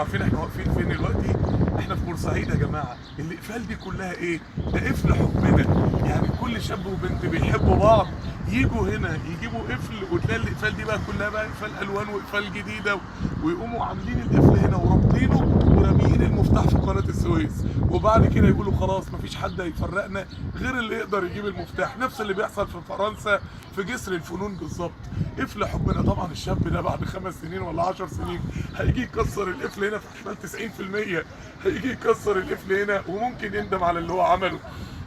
عارفين احنا واقفين فين دلوقتي؟ احنا في بورسعيد يا جماعه. الاقفال دي كلها ايه؟ ده قفل حبنا. يعني كل شاب وبنت بيحبوا بعض يجوا هنا يجيبوا قفل، وتلاقي الاقفال دي بقى كلها بقى اقفال الوان واقفال جديده، ويقوموا عاملين القفل هنا ورابطينه وراميين المفتاح في قناه السويس، وبعد كده يقولوا خلاص مفيش حد هيفرقنا غير اللي يقدر يجيب المفتاح. نفس اللي بيحصل في فرنسا في جسر الفنون بالظبط. قفل حبنا. طبعا الشاب ده بعد 5 سنين ولا 10 سنين هيجي يكسر القفل هنا في احتمال 90%، هيجي يكسر القفل هنا وممكن يندم على اللي هو عمله.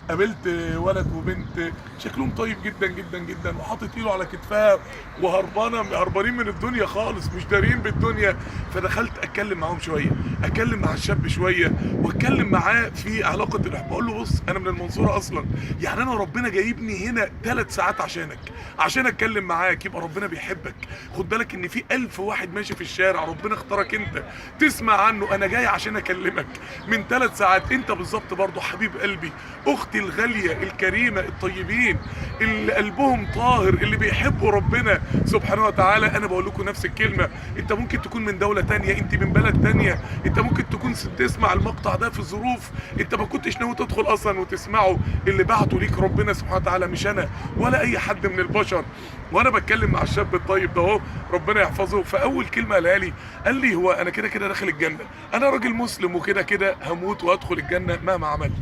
قابلت ولد وبنت شكلهم طيب جدا جدا جدا، وحاطط ايده على كتفها هربانين من الدنيا خالص، مش دارين بالدنيا. فدخلت اتكلم معاهم شويه، اتكلم مع الشاب شويه، واتكلم معاه في علاقه الحب. بقول له بص انا من المنصوره اصلا، يعني انا ربنا جايبني هنا 3 ساعات عشانك، عشان اتكلم معاك. يبقى ربنا بيحبك. خد بالك ان في 1000 واحد ماشي في الشارع ربنا اختارك انت تسمع عنه. انا جاي عشان اكلمك من 3 ساعات. انت بالظبط برضه حبيب قلبي، اختي الغاليه الكريمه، الطيبين اللي قلبهم طاهر، اللي بيحبوا ربنا سبحانه وتعالى. انا بقول لكم نفس الكلمه. انت ممكن تكون من دوله تانية، انت من بلد تانية، انت ممكن تكون تسمع المقطع ده في ظروف انت ما كنتش ناوي تدخل اصلا وتسمعه. اللي بعته ليك ربنا سبحانه وتعالى، مش انا ولا اي حد من البشر. وانا بتكلم مع الشاب الطيب ده اهو ربنا يحفظه، فاول كلمه قالها لي، قال لي هو انا كده كده داخل الجنه، انا راجل مسلم وكده كده هموت وادخل الجنه مهما عملت.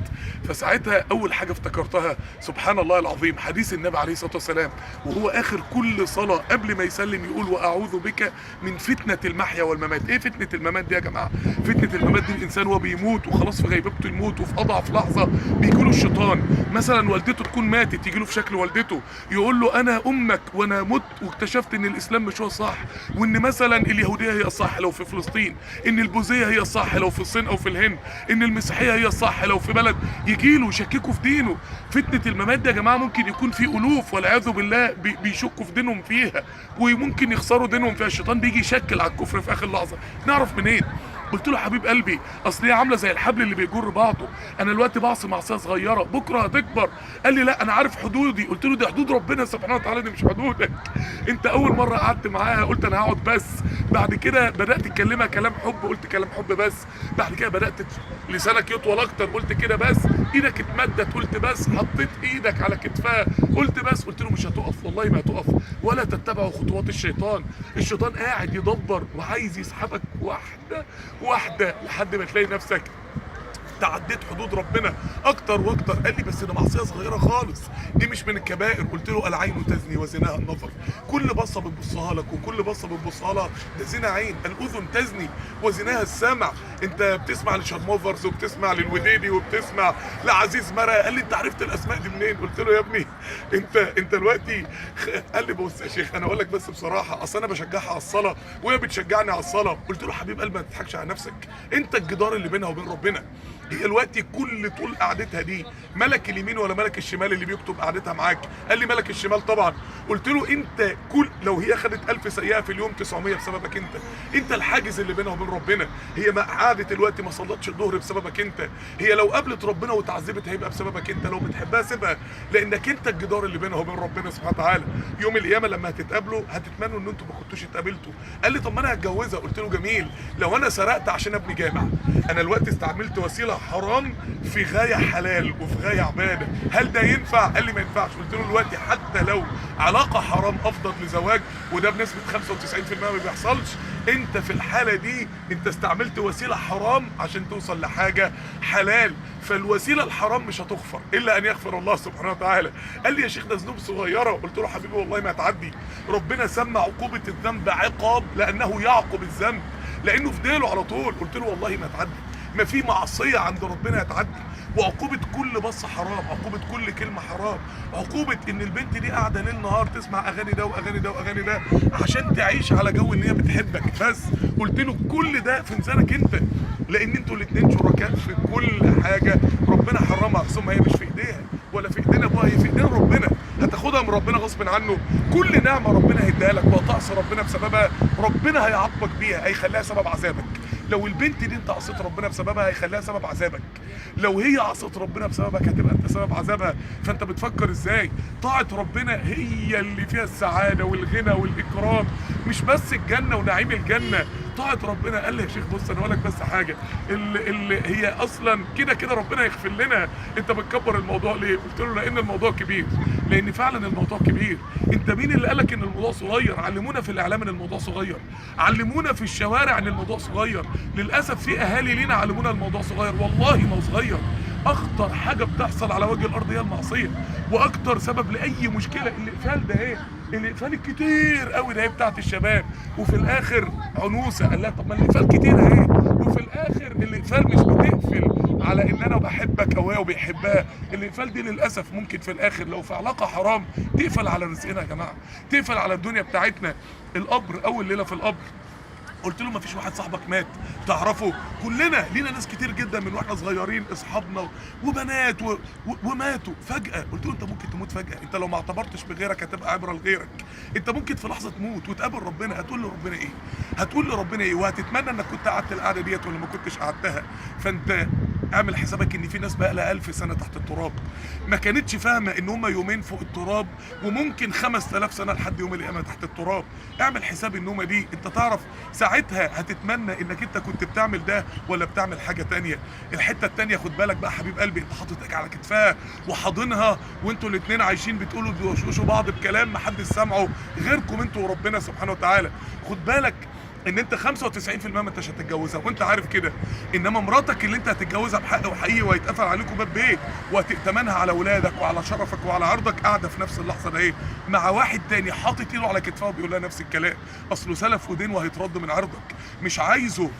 فساعتها اول حاجه افتكرتها سبحان الله العظيم حديث النبي عليه الصلاه والسلام، وهو اخر كل صلاه قبل ما يسلم يقول واعوذ بك من فتنه المحيا والممات. ايه فتنه الممات دي يا جماعه؟ فتنه الممات دي الانسان وهو بيموت وخلاص في غيبوبه الموت وفي اضعف لحظه بيجيله الشيطان. مثلا والدته تكون ماتت يجيله في شكل والدته يقول له انا امك وانا مت واكتشفت ان الاسلام مش هو الصح، وان مثلا اليهوديه هي الصح لو في فلسطين، ان البوذيه هي الصح لو في الصين او في الهند، ان المسيحيه هي الصح لو في بلد. يجيله يشككوا في دينه. فتنه الممات دي يا جماعه ممكن يكون في الوف والعياذ بالله بيشكوا في دينهم فيها، وممكن يخسروا دينهم فيها. الشيطان بيجي يشكل على الكفر في اخر لحظه. نعرف منين؟ قلت له حبيب قلبي اصل هي عامله زي الحبل اللي بيجر بعضه. انا دلوقتي بعصي معصيه صغيره بكره هتكبر. قال لي لا انا عارف حدودي. قلت له دي حدود ربنا سبحانه وتعالى، دي مش حدودك. انت اول مره قعدت معاها قلت انا هقعد بس، بعد كده بدات تكلمها كلام حب قلت كلام حب بس، بعد كده بدات لسانك يطول اكتر قلت كده بس، ايدك اتمدت قلت بس، حطيت ايدك على كتفها قلت بس. قلت له مش هتقف والله ما هتقف، ولا تتبعوا خطوات الشيطان. الشيطان قاعد يدبر وعايز يسحبك واحده واحده لحد ما تلاقي نفسك تعديت حدود ربنا اكتر واكتر. قال لي بس ده معصيه صغيره خالص، دي مش من الكبائر. قلت له العين تزني وزناها النظر. كل بصه بتبصها لك وكل بصه بتبصها لها ده زنا عين. الاذن تزني وزناها السمع. انت بتسمع لشارموفرز وبتسمع للوديدي وبتسمع لعزيز مرا. قال لي انت عرفت الاسماء دي منين؟ قلت له يا ابني انت دلوقتي قال لي بص يا شيخ انا اقول لك بس بصراحه، اصل انا بشجعها على الصلاه وهي بتشجعني على الصلاه. قلت له حبيب قلبي ما تضحكش على نفسك، انت الجدار اللي بينها وبين ربنا. هي دلوقتي كل طول قعدتها دي ملك اليمين ولا ملك الشمال اللي بيكتب قعدتها معاك؟ قال لي ملك الشمال طبعا. قلت له انت لو هي خدت 1000 سيئه في اليوم 900 بسببك انت الحاجز اللي بينها وبين ربنا. هي ما قعدت دلوقتي ما صلتش الظهر بسببك انت. هي لو قابلت ربنا وتعذبت هيبقى بسببك انت. لو بتحبها سيبها، لانك انت الجدار اللي بينها وبين ربنا سبحانه وتعالى. يوم القيامه لما هتتقابلوا هتتمنوا ان انتوا ما كنتوش اتقابلتوا. قال لي طب ما انا هتجوزها. قلت له جميل، لو انا سرقت عشان ابني جامع، انا دلوقتي استعملت وسيله حرام في غايه حلال وفي غايه عباده، هل ده ينفع؟ قال لي ما ينفعش. قلت له دلوقتي حتى لو علاقه حرام افضل لزواج، وده بنسبه 95% ما بيحصلش، انت في الحاله دي انت استعملت وسيله حرام عشان توصل لحاجه حلال. فالوسيله الحرام مش هتغفر الا ان يغفر الله سبحانه وتعالى. قال لي يا شيخ ده ذنوب صغيره. قلت له حبيبي والله ما تعدي. ربنا سمى عقوبه الذنب عقاب لانه يعقب الذنب، لانه في ديله على طول. قلت له والله ما تعدي، ما في معصيه عند ربنا هتعدي. وعقوبه كل بصه حرام، عقوبه كل كلمه حرام، عقوبه ان البنت دي قاعده ليل نهار تسمع اغاني ده واغاني ده واغاني ده عشان تعيش على جو ان هي بتحبك بس. قلت له كل ده في ميزانك انت، لان انتوا الاثنين شركاء في كل حاجه ربنا حرمها. ثم هي مش في ايديها ولا في ايدينا ابوها، هي في ايدين ربنا. هتاخدها من ربنا غصب عنه. كل نعمه ربنا هيديها لك وهتعصي ربنا بسببها ربنا هيعاقبك بيها، هيخليها سبب عذابك. لو البنت دي انت عصيت ربنا بسببها هيخليها سبب عذابك، لو هي عصت ربنا بسببك هتبقى انت سبب عذابها. فانت بتفكر ازاي؟ طاعة ربنا هي اللي فيها السعادة والغنى والإكرام، مش بس الجنة ونعيم الجنة طاعه ربنا. قال لي يا شيخ بص انا اقول لك بس حاجه، اللي هي اصلا كده كده ربنا يغفر لنا، انت بتكبر الموضوع ليه؟ قلت له لان الموضوع كبير، لان فعلا الموضوع كبير. انت مين اللي قالك ان الموضوع صغير؟ علمونا في الاعلام ان الموضوع صغير، علمونا في الشوارع ان الموضوع صغير، للاسف في اهالي لينا علمونا الموضوع صغير، والله ما هو صغير. اخطر حاجه بتحصل على وجه الارض هي المعصيه، واكتر سبب لاي مشكله الاقفال ده ايه؟ الاقفال الكتير قوي ده ايه بتاعت الشباب، وفي الاخر عنوسه. قال لها طب ما الاقفال كتير اهي، وفي الاخر الاقفال مش بتقفل على ان انا بحبك او هي وبيحبها، الاقفال دي للاسف ممكن في الاخر لو في علاقه حرام تقفل على رزقنا يا جماعه، تقفل على الدنيا بتاعتنا. القبر، اول ليله في القبر قلت له ما فيش واحد صاحبك مات تعرفه؟ كلنا لينا ناس كتير جدا من واحنا صغيرين اصحابنا وبنات وماتوا فجأة. قلت له انت ممكن تموت فجأة، انت لو ما اعتبرتش بغيرك هتبقى عبرة لغيرك، انت ممكن في لحظة تموت وتقابل ربنا، هتقول لربنا ايه؟ هتقول لربنا ايه؟ وهتتمنى انك كنت قعدت القعدة ديت ولا ما كنتش قعدتها. فانت اعمل حسابك ان في ناس بقى لها 1000 سنة تحت التراب، ما كانتش فاهمة ان هم يومين فوق التراب وممكن 5000 سنة لحد يوم القيامة تحت التراب. اعمل حساب النومة دي، انت تعرف ساعتها هتتمنى انك انت كنت بتعمل ده ولا بتعمل حاجة تانية. الحتة التانية خد بالك بقى حبيب قلبي، انت حاطط ايدك على كتفها وحاضنها وانتوا الاتنين عايشين بتقولوا بيوشوشوا بعض بكلام محدش سامعه غيركم انتوا وربنا سبحانه وتعالى. خد بالك ان انت 95% ما انتش هتتجوزها وانت عارف كده، انما مراتك اللي انت هتتجوزها بحق وحقيقي وهيتقفل عليكم باب بيت وهتأتمنها على اولادك وعلى شرفك وعلى عرضك، قاعده في نفس اللحظه ده ايه مع واحد تاني حاطط ايده على كتفها وبيقول لها نفس الكلام، اصله سلف ودين وهيترد من عرضك، مش عايزه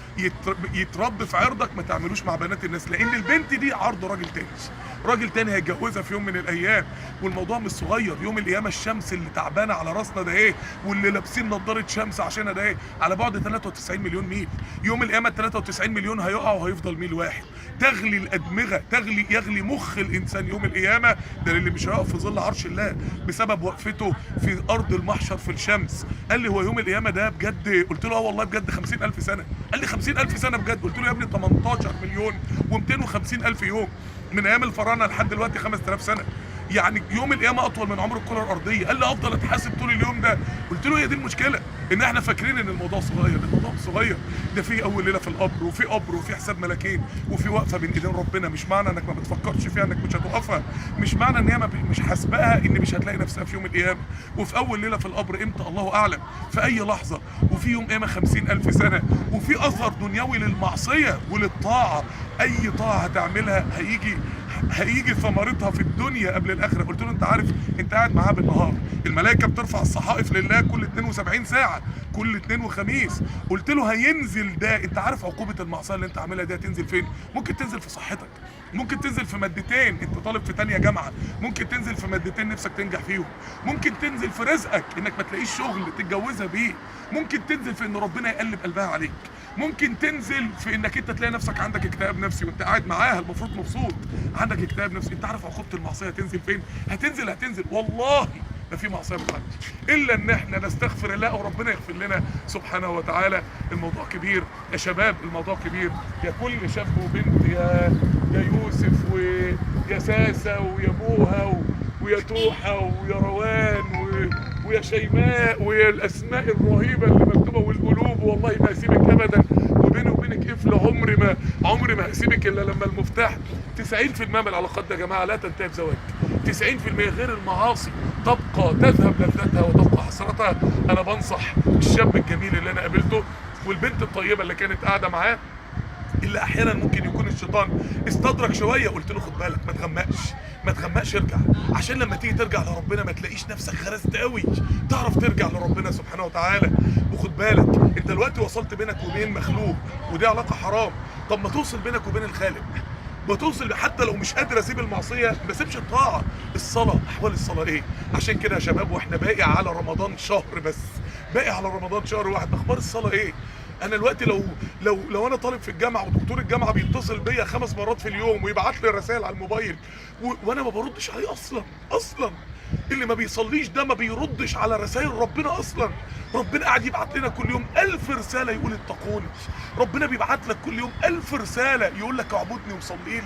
يترد في عرضك. ما تعملوش مع بنات الناس، لان البنت دي عرض راجل تاني، راجل تاني هيتجوزها في يوم من الايام، والموضوع مش صغير. يوم القيامه الشمس اللي تعبانه على راسنا ده ايه، واللي لابسين نضاره شمس عشانها ده ايه، على بعد 93 مليون ميل. يوم القيامه 93 مليون هيقعوا وهيفضل ميل واحد. تغلي الادمغه، يغلي مخ الانسان يوم القيامه ده اللي مش هيقف في ظل عرش الله بسبب وقفته في ارض المحشر في الشمس. قال لي هو يوم القيامه ده بجد؟ قلت له اه والله بجد 50,000 سنه. قال لي 50,000 سنه بجد؟ قلت له يا ابني 18 مليون و250,000 يوم من ايام الفراعنه لحد دلوقتي 5000 سنه، يعني يوم القيامه اطول من عمر الكره الارضيه. قال لي افضل اتحاسب طول اليوم ده؟ قلت له هي دي المشكله، ان احنا فاكرين ان الموضوع صغير. الموضوع مش صغير، ده في اول ليله في القبر وفي قبر وفي حساب ملكين وفي وقفه بين ايدين ربنا. مش معنى انك ما بتفكرش فيها انك مش هتوقفها، مش معنى ان هي مش حاسباها ان مش هتلاقي نفسها في يوم القيامه. وفي اول ليله في القبر امتى الله اعلم، في اي لحظه. وفي يوم قيامه 50,000 سنه، وفي اثر دنيوي للمعصيه وللطاعه. اي طاعه هتعملها هيجي ثمرتها في الدنيا قبل الاخره. قلت له انت عارف انت قاعد معاه بالنهار، الملائكه بترفع الصحائف لله كل 72 ساعه، كل اثنين وخميس. قلت له هينزل ده، انت عارف عقوبه المعصيه اللي انت عاملها دي هتنزل فين؟ ممكن تنزل في صحتك، ممكن تنزل في مادتين، انت طالب في تانية جامعه ممكن تنزل في مادتين نفسك تنجح فيهم، ممكن تنزل في رزقك انك ما تلاقيش شغل تتجوزها بيه، ممكن تنزل في ان ربنا يقلب قلبها عليك، ممكن تنزل في انك انت تلاقي نفسك عندك اكتئاب نفسي وانت قاعد معاها المفروض مبسوط، عندك اكتئاب نفسي. انت عارف عقوبه المعصيه هتنزل فين؟ هتنزل والله ما في معصيه بتعدي الا ان احنا نستغفر الله وربنا يغفر لنا سبحانه وتعالى. الموضوع كبير يا شباب، الموضوع كبير. يا كل شاب وبنت، يا يوسف ويا ساسه ويا بوها ويا توحه ويا روان ويا شيماء ويا الاسماء الرهيبه اللي مكتوبه والقلوب، والله ما هسيبك ابدا، وبيني وبينك قفل عمري ما هسيبك الا لما المفتاح. 90% من العلاقات ده يا جماعه لا تنتهي بزواج، 90% غير المعاصي تبقى تذهب لذتها وتبقى حسرتها. انا بنصح الشاب الجميل اللي انا قابلته والبنت الطيبه اللي كانت قاعده معاه، اللي احيانا ممكن يكون الشيطان استدرك شويه، قلت له خد بالك ما تغمقش ارجع، عشان لما تيجي ترجع لربنا ما تلاقيش نفسك خرست قوي، تعرف ترجع لربنا سبحانه وتعالى. وخد بالك انت دلوقتي وصلت بينك وبين مخلوق ودي علاقه حرام، طب ما توصل بينك وبين الخالق، بتوصل حتى لو مش قادر اسيب المعصيه ما اسيبش الطاعه. الصلاه، احوال الصلاه ايه؟ عشان كده يا شباب واحنا باقي على رمضان شهر بس، باقي على رمضان شهر واحد، اخبار الصلاه ايه؟ انا دلوقتي لو انا طالب في الجامعه ودكتور الجامعه بيتصل بيا 5 مرات في اليوم ويبعت لي رسائل على الموبايل وانا ما بردش عليه اصلا اللي ما بيصليش ده ما بيردش على رسائل ربنا اصلا. ربنا قاعد يبعت لنا كل يوم 1000 رساله يقول اتقوني. ربنا بيبعت لك كل يوم 1000 رساله يقول لك اعبدني وصلي لي.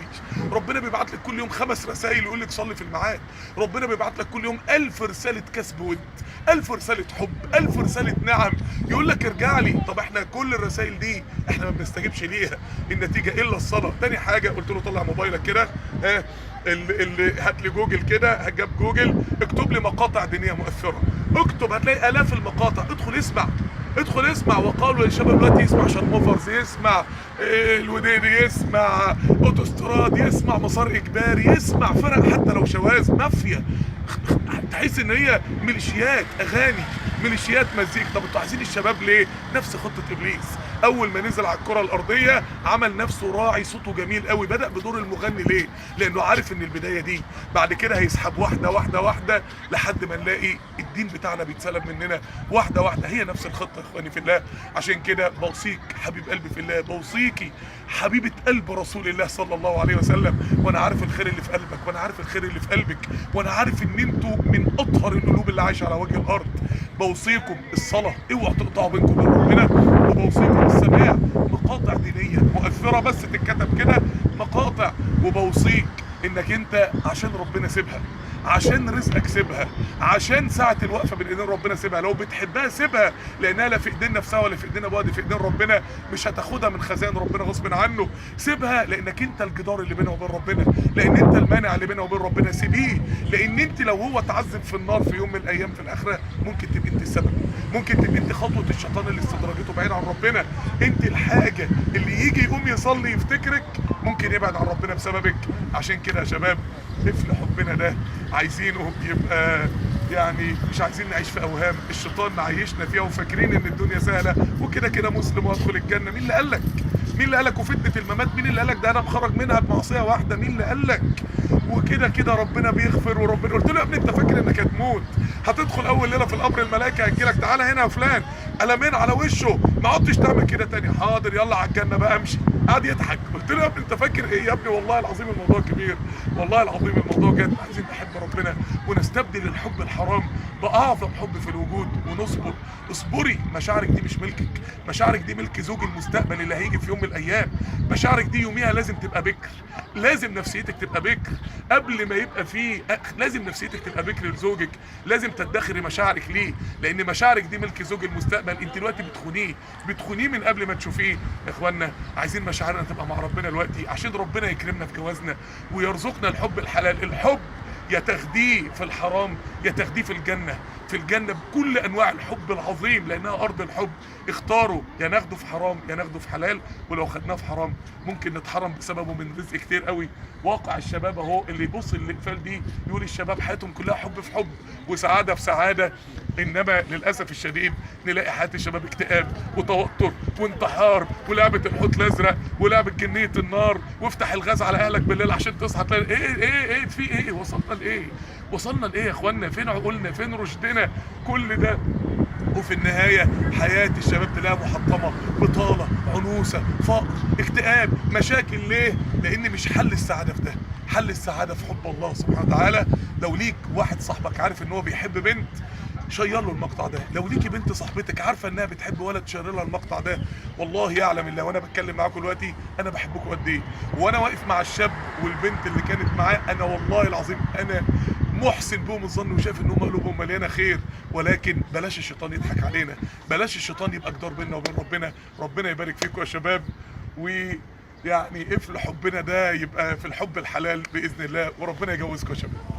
ربنا بيبعت لك كل يوم 5 رسائل يقول لك صلي في الميعاد. ربنا بيبعت لك كل يوم 1000 رساله كسب ود، 1000 رساله حب، 1000 رساله نعم، يقول لك ارجع لي. طب احنا كل الرسائل دي احنا ما بنستجيبش ليها، النتيجه الا الصلاه. تاني حاجه قلت له طلع موبايلك كده، اللي هات لي جوجل كده، هجاب جوجل اكتب لي مقاطع دينيه مؤثره، اكتب هتلاقي الاف المقاطع، ادخل اسمع، ادخل اسمع. وقالوا للشباب دلوقتي يسمع شرموفرز، يسمع الوديدي، يسمع اوتوستراد، يسمع مسار اجباري، يسمع فرق حتى لو شواذ مافيا، تحس ان هي ميليشيات اغاني، ميليشيات مزيك. طب انتوا عايزين الشباب ليه؟ نفس خطه ابليس. اول ما نزل على الكره الارضيه عمل نفسه راعي، صوته جميل قوي، بدا بدور المغني. ليه؟ لانه عارف ان البدايه دي بعد كده هيسحب واحده واحده واحده لحد ما نلاقي الدين بتاعنا بيتسلب مننا واحده واحده. هي نفس الخطه يا اخواني في الله. عشان كده بوصيك حبيب قلبي في الله، بوصيكي حبيبه قلب رسول الله صلى الله عليه وسلم، وانا عارف الخير اللي في قلبك، وانا عارف الخير اللي في قلبك، وانا عارف ان انتوا من اطهر القلوب اللي عايشه على وجه الارض. بوصيكم الصلاه، اوعوا تقطعوا بينكم وبين ربنا. وبوصيكم السماع، مقاطع دينيه مؤثره بس تتكتب كده مقاطع. وبوصيك انك انت عشان ربنا سيبها، عشان رزقك سيبها، عشان ساعة الوقفة بين ايدين ربنا سيبها. لو بتحبها سيبها، لانها لا في ايدين نفسها ولا في ايدين ابوها، دي في ايدين ربنا، مش هتاخدها من خزائن ربنا غصب عنه. سيبها لانك انت الجدار اللي بينها وبين ربنا، لان انت المانع اللي بينها وبين ربنا. سيبيه، لان انت لو هو اتعذب في النار في يوم من الايام في الاخرة ممكن تبقى انت السبب، ممكن تبقى انت خطوة الشيطان اللي استدرجته بعيد عن ربنا. انت الحاجة اللي يجي يقوم يصلي يفتكرك ممكن يبعد عن ربنا بسببك. عشان كده يا شباب قفل حبنا ده عايزينه يبقى يعني مش عايزين نعيش في اوهام الشيطان معيشنا فيها وفاكرين ان الدنيا سهله وكده كده مسلم وادخل الجنه. مين اللي قال لك؟ مين اللي قال لك؟ وفتنه الممات مين اللي قال لك؟ ده انا مخرج منها بمعصيه واحده، مين اللي قال لك؟ وكده كده ربنا بيغفر. وربنا قلت له يا ابني انت فاكر انك هتموت هتدخل اول ليله في القبر الملائكه هتجيلك تعالى هنا يا فلان، قلمين على وشه، ما عدتش تعمل كده تاني، حاضر يلا على الجنه بقى امشي. قعد يضحك. قلت له يا ابني انت فاكر ايه؟ يا ابني والله العظيم الموضوع كبير، والله العظيم الموضوع جد. عايزين نحب ربنا ونستبدل الحب الحرام باعظم حب في الوجود ونصبر. اصبري، مشاعرك دي مش ملكك، مشاعرك دي ملك زوج المستقبل اللي هيجي في يوم من الايام. مشاعرك دي يوميها لازم تبقى بكر، لازم نفسيتك تبقى بكر قبل ما يبقى فيه لازم نفسيتك تبقى بكر لزوجك، لازم تدخري مشاعرك ليه، لان مشاعرك دي ملك زوج المستقبل. انت دلوقتي بتخونيه من قبل ما تشوفيه. يا اخوانا عايزين مشاعرنا تبقى مع ربنا دلوقتي عشان ربنا يكرمنا في جوازنا ويرزقنا الحب الحلال. الحب يا تاخديه في الحرام يا تاخديه في الجنه، في الجنه بكل انواع الحب العظيم لانها ارض الحب. اختاروا يا ناخده في حرام يا ناخده في حلال، ولو خدناه في حرام ممكن نتحرم بسببه من رزق كتير قوي. واقع الشباب اهو اللي يبص للاقفال دي يقول الشباب حياتهم كلها حب في حب وسعاده في سعاده، انما للاسف الشديد نلاقي حياه الشباب اكتئاب وتوتر وانتحار ولعبه الحوت الازرق ولعبه جنيه النار وافتح الغاز على اهلك بالليل عشان تصحى تلاقي ايه في ايه؟ وصلنا لايه؟ وصلنا لايه يا اخوانا؟ فين عقولنا؟ فين رشدنا؟ كل ده وفي النهاية حياة الشباب تلاقيها محطمة، بطالة، عنوسة، فقر، اكتئاب، مشاكل. ليه؟ لان مش حل السعادة في ده، حل السعادة في حب الله سبحانه وتعالى. لو ليك واحد صاحبك عارف ان هو بيحب بنت شير له المقطع ده، لو ليكي بنت صاحبتك عارفه انها بتحب ولد شير لها المقطع ده. والله يعلم الله وانا بتكلم معاكم دلوقتي انا بحبكم قد ايه، وانا واقف مع الشاب والبنت اللي كانت معاه انا والله العظيم انا محسن بهم الظن وشايف ان هم قلوبهم مليانه خير. ولكن بلاش الشيطان يضحك علينا، بلاش الشيطان يبقى جدار بيننا وبين ربنا. ربنا يبارك فيكم يا شباب، ويعني قفل حبنا ده يبقى في الحب الحلال باذن الله، وربنا يجوزكم يا شباب.